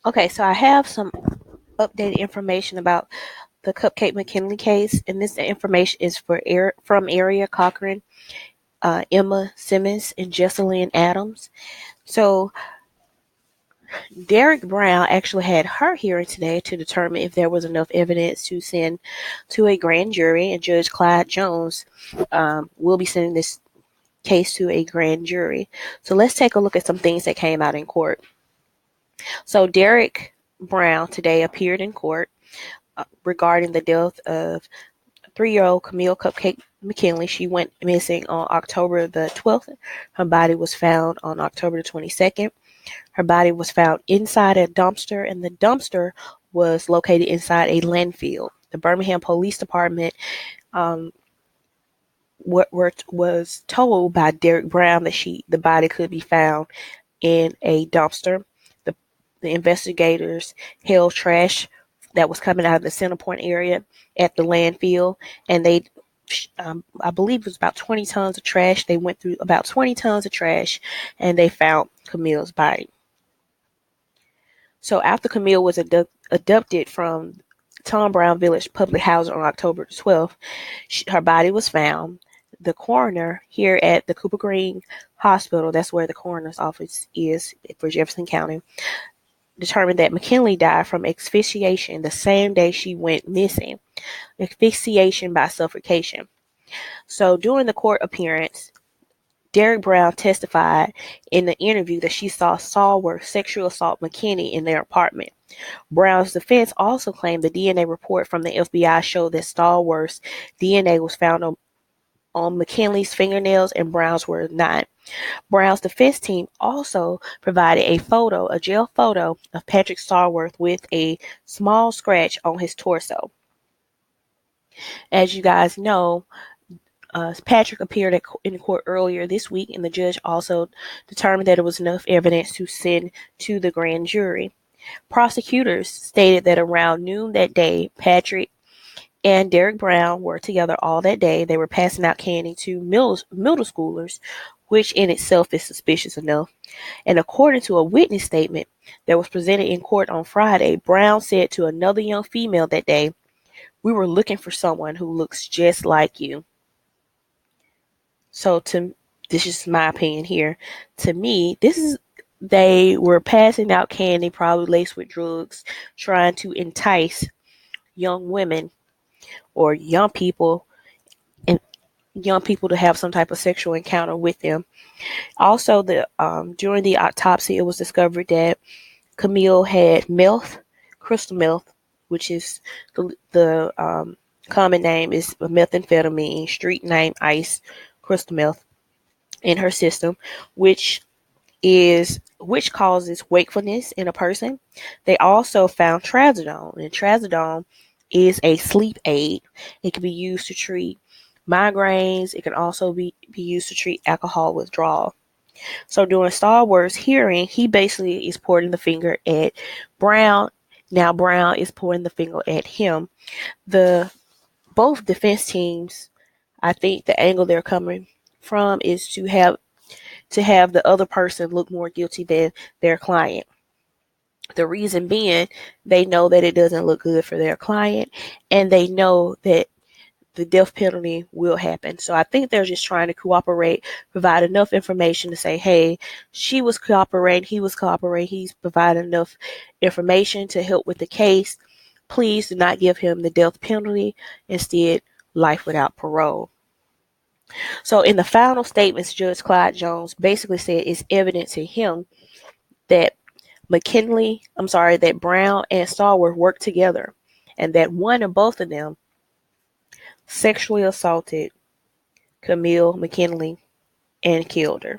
Okay, so I have some updated information about the Cupcake McKinley case, and this information is from Area Cochran, Emma Simmons, and Jesselyn Adams. So Derick Brown actually had her hearing today to determine if there was enough evidence to send to a grand jury, and Judge Clyde Jones will be sending this case to a grand jury. So let's take a look at some things that came out in court. So Derick Brown today appeared in court regarding the death of 3-year-old Kamille Cupcake McKinley. She went missing on October the 12th. Her body was found on October the 22nd. Her body was found inside a dumpster, and the dumpster was located inside a landfill. The Birmingham Police Department was told by Derick Brown that the body could be found in a dumpster. The investigators held trash that was coming out of the Center Point area at the landfill, and I believe it was about 20 tons of trash. They went through about 20 tons of trash, and they found Kamille's body. So after Kamille was abducted from Tom Brown Village Public Housing on October 12th, her body was found. The coroner here at the Cooper Green Hospital, that's where the coroner's office is for Jefferson County, determined that McKinley died from asphyxiation the same day she went missing, asphyxiation by suffocation. So during the court appearance, Derick Brown testified in the interview that she saw Stallworth sexually assault McKinney in their apartment. Brown's defense also claimed the DNA report from the FBI showed that Stallworth's DNA was found on McKinley's fingernails and Brown's were not. Brown's defense team also provided a jail photo of Patrick Stallworth with a small scratch on his torso. As you guys know, Patrick appeared in court earlier this week, and the judge also determined that it was enough evidence to send to the grand jury. Prosecutors stated that around noon that day, Patrick and Derick Brown were together all that day. They were passing out candy to middle schoolers, which in itself is suspicious enough. And according to a witness statement that was presented in court on Friday, Brown said to another young female that day, "We were looking for someone who looks just like you." So this is my opinion here. To me, they were passing out candy, probably laced with drugs, trying to entice young women or young people to have some type of sexual encounter with them. Also, during the autopsy, it was discovered that Kamille had crystal meth, which is the common name is methamphetamine, street name ice, crystal meth, in her system, which causes wakefulness in a person. They also found trazodone, and trazodone is a sleep aid. It can be used to treat migraines. It can also be used to treat alcohol withdrawal. So during Stallworth's hearing, he basically is pointing the finger at Brown. Now Brown is pointing the finger at him. Both defense teams, I think the angle they're coming from is to have the other person look more guilty than their client. The reason being, they know that it doesn't look good for their client, and they know that the death penalty will happen. So I think they're just trying to cooperate, provide enough information to say, hey, she was cooperating, he was cooperating, he's providing enough information to help with the case. Please do not give him the death penalty. Instead, life without parole. So in the final statements, Judge Clyde Jones basically said it's evident to him that that Brown and Stallworth worked together, and that one or both of them sexually assaulted Kamille McKinley and killed her.